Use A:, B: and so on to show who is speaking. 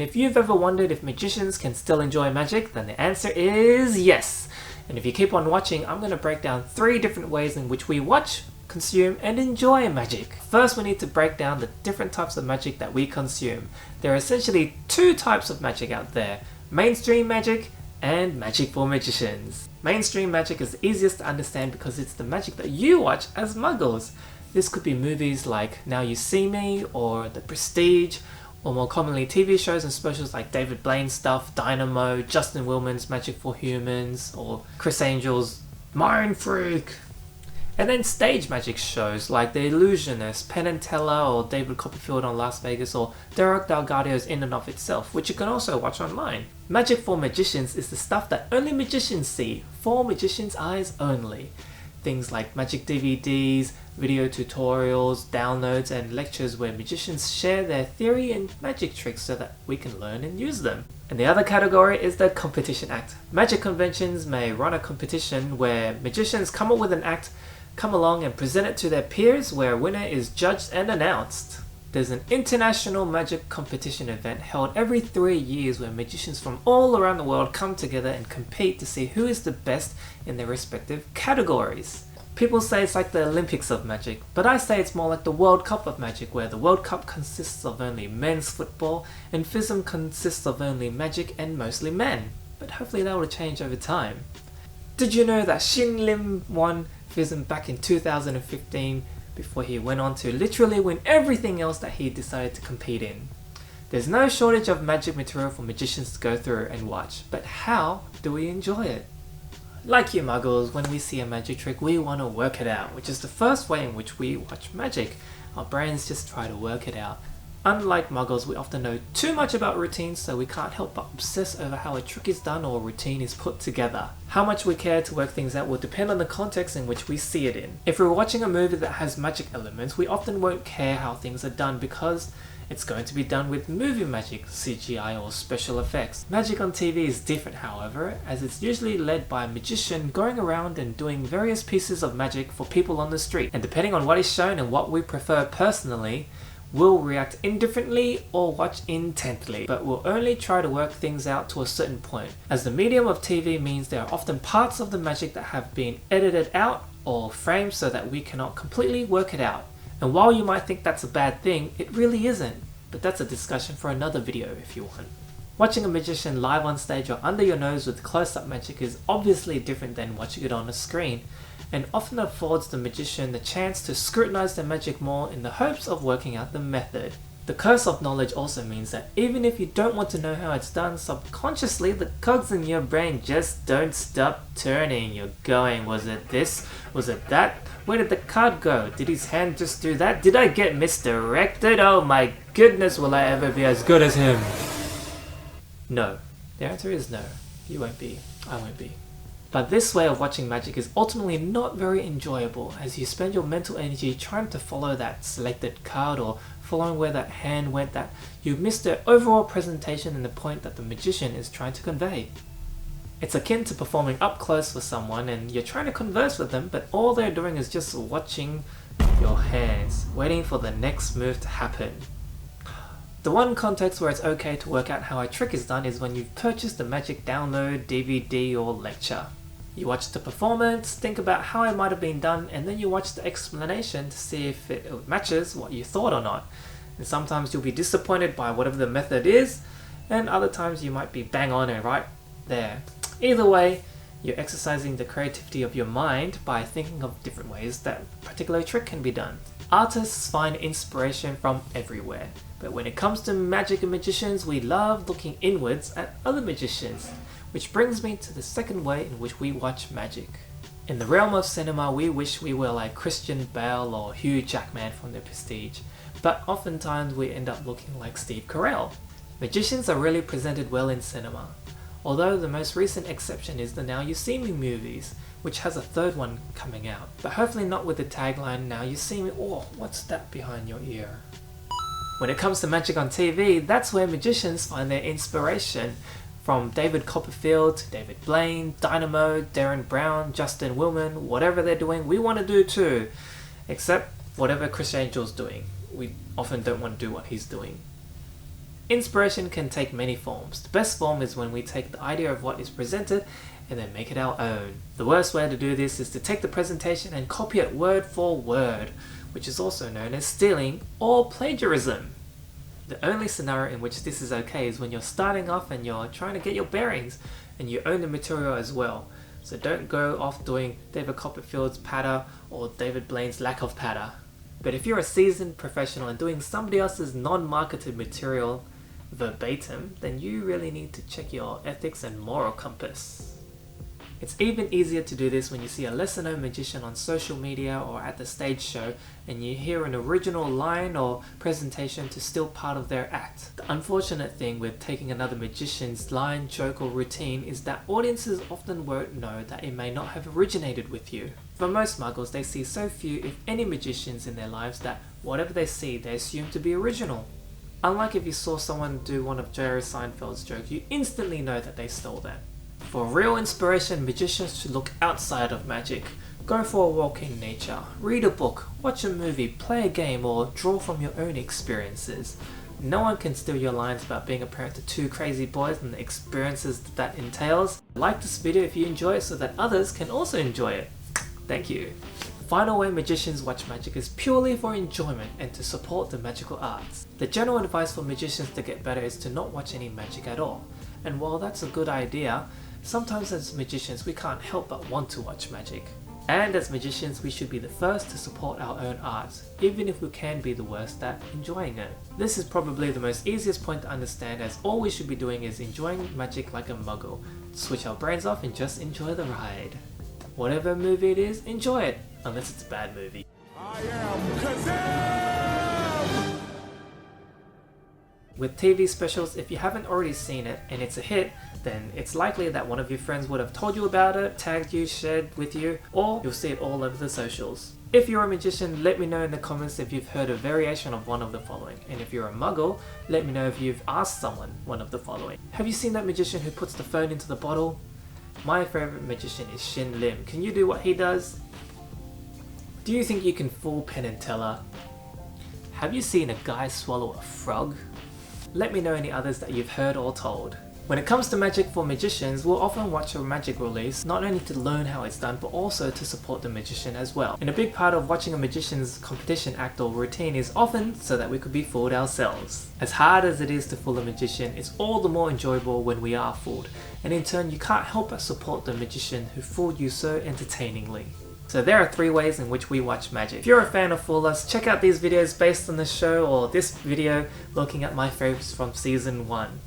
A: If you've ever wondered if magicians can still enjoy magic, then the answer is yes. And if you keep on watching, I'm going to break down 3 different ways in which we watch, consume, and enjoy magic. First, we need to break down the different types of magic that we consume. There are essentially 2 types of magic out there: mainstream magic and magic for magicians. Mainstream magic is the easiest to understand because it's the magic that you watch as muggles. This could be movies like Now You See Me or The Prestige, or more commonly TV shows and specials like David Blaine's stuff, Dynamo, Justin Willman's Magic for Humans, or Chris Angel's Mind Freak. And then stage magic shows like The Illusionist, Penn and Teller, or David Copperfield on Las Vegas, or Derek Delgadio's In and of Itself, which you can also watch online. Magic for magicians is the stuff that only magicians see, for magicians' eyes only. Things like magic DVDs, video tutorials, downloads, and lectures where magicians share their theory and magic tricks so that we can learn and use them. And the other category is the competition act. Magic conventions may run a competition where magicians come up with an act, come along and present it to their peers, where a winner is judged and announced. There's an international magic competition event held every 3 years where magicians from all around the world come together and compete to see who is the best in their respective categories. People say it's like the Olympics of magic, but I say it's more like the World Cup of magic, where the World Cup consists of only men's football and FISM consists of only magic and mostly men. But hopefully that will change over time. Did you know that Shin Lim won FISM back in 2015 before he went on to literally win everything else that he decided to compete in? There's no shortage of magic material for magicians to go through and watch, but how do we enjoy it? Like you muggles, when we see a magic trick, we want to work it out, which is the first way in which we watch magic. Our brains just try to work it out. Unlike muggles, we often know too much about routines, so we can't help but obsess over how a trick is done or a routine is put together. How much we care to work things out will depend on the context in which we see it in. If we're watching a movie that has magic elements, we often won't care how things are done because it's going to be done with movie magic, CGI, or special effects. Magic on TV is different, however, as it's usually led by a magician going around and doing various pieces of magic for people on the street. And depending on what is shown and what we prefer personally, we'll react indifferently or watch intently, but we'll only try to work things out to a certain point, as the medium of TV means there are often parts of the magic that have been edited out or framed so that we cannot completely work it out. And while you might think that's a bad thing, it really isn't. But that's a discussion for another video if you want. Watching a magician live on stage or under your nose with close-up magic is obviously different than watching it on a screen, and often affords the magician the chance to scrutinize their magic more in the hopes of working out the method. The curse of knowledge also means that even if you don't want to know how it's done, subconsciously the cogs in your brain just don't stop turning. You're going, was it this? Was it that? Where did the card go? Did his hand just do that? Did I get misdirected? Oh my goodness, will I ever be as good as him? No. The answer is no. You won't be. I won't be. But this way of watching magic is ultimately not very enjoyable, as you spend your mental energy trying to follow that selected card or following where that hand went, that you miss the overall presentation and the point that the magician is trying to convey. It's akin to performing up close for someone and you're trying to converse with them, but all they're doing is just watching your hands, waiting for the next move to happen. The one context where it's okay to work out how a trick is done is when you've purchased a magic download, DVD, or lecture. You watch the performance, think about how it might have been done, and then you watch the explanation to see if it matches what you thought or not. And sometimes you'll be disappointed by whatever the method is, and other times you might be bang on and right there. Either way, you're exercising the creativity of your mind by thinking of different ways that a particular trick can be done. Artists find inspiration from everywhere, but when it comes to magic and magicians, we love looking inwards at other magicians. Which brings me to the second way in which we watch magic. In the realm of cinema, we wish we were like Christian Bale or Hugh Jackman from The Prestige, but oftentimes we end up looking like Steve Carell. Magicians are really presented well in cinema, although the most recent exception is the Now You See Me movies, which has a third one coming out, but hopefully not with the tagline, "Now you see me, oh, what's that behind your ear?" When it comes to magic on TV, that's where magicians find their inspiration. From David Copperfield to David Blaine, Dynamo, Darren Brown, Justin Willman, whatever they're doing, we want to do too. Except whatever Chris Angel's doing. We often don't want to do what he's doing. Inspiration can take many forms. The best form is when we take the idea of what is presented and then make it our own. The worst way to do this is to take the presentation and copy it word for word, which is also known as stealing or plagiarism. The only scenario in which this is okay is when you're starting off and you're trying to get your bearings and you own the material as well. So don't go off doing David Copperfield's patter or David Blaine's lack of patter. But if you're a seasoned professional and doing somebody else's non-marketed material verbatim, then you really need to check your ethics and moral compass. It's even easier to do this when you see a lesser known magician on social media or at the stage show and you hear an original line or presentation to steal part of their act. The unfortunate thing with taking another magician's line, joke or routine is that audiences often won't know that it may not have originated with you. For most muggles, they see so few, if any, magicians in their lives that whatever they see they assume to be original. Unlike if you saw someone do one of Jerry Seinfeld's jokes, you instantly know that they stole that. For real inspiration, magicians should look outside of magic. Go for a walk in nature, read a book, watch a movie, play a game, or draw from your own experiences. No one can steal your lines about being a parent to two crazy boys and the experiences that entails. Like this video if you enjoy it so that others can also enjoy it. Thank you. The final way magicians watch magic is purely for enjoyment and to support the magical arts. The general advice for magicians to get better is to not watch any magic at all. And while that's a good idea, sometimes as magicians we can't help but want to watch magic. And as magicians we should be the first to support our own art, even if we can be the worst at enjoying it. This is probably the most easiest point to understand, as all we should be doing is enjoying magic like a muggle. Switch our brains off and just enjoy the ride. Whatever movie it is, enjoy it, unless it's a bad movie. I am Kazam! With TV specials, if you haven't already seen it and it's a hit, then it's likely that one of your friends would have told you about it, tagged you, shared with you, or you'll see it all over the socials. If you're a magician, let me know in the comments if you've heard a variation of one of the following. And if you're a muggle, let me know if you've asked someone one of the following. Have you seen that magician who puts the phone into the bottle? My favourite magician is Shin Lim. Can you do what he does? Do you think you can fool Penn and Teller? Have you seen a guy swallow a frog? Let me know any others that you've heard or told. When it comes to magic for magicians, we'll often watch a magic release, not only to learn how it's done, but also to support the magician as well. And a big part of watching a magician's competition act or routine is often so that we could be fooled ourselves. As hard as it is to fool a magician, it's all the more enjoyable when we are fooled. And in turn, you can't help but support the magician who fooled you so entertainingly. So there are 3 ways in which we watch magic. If you're a fan of Fool Us, check out these videos based on the show, or this video looking at my favorites from season 1.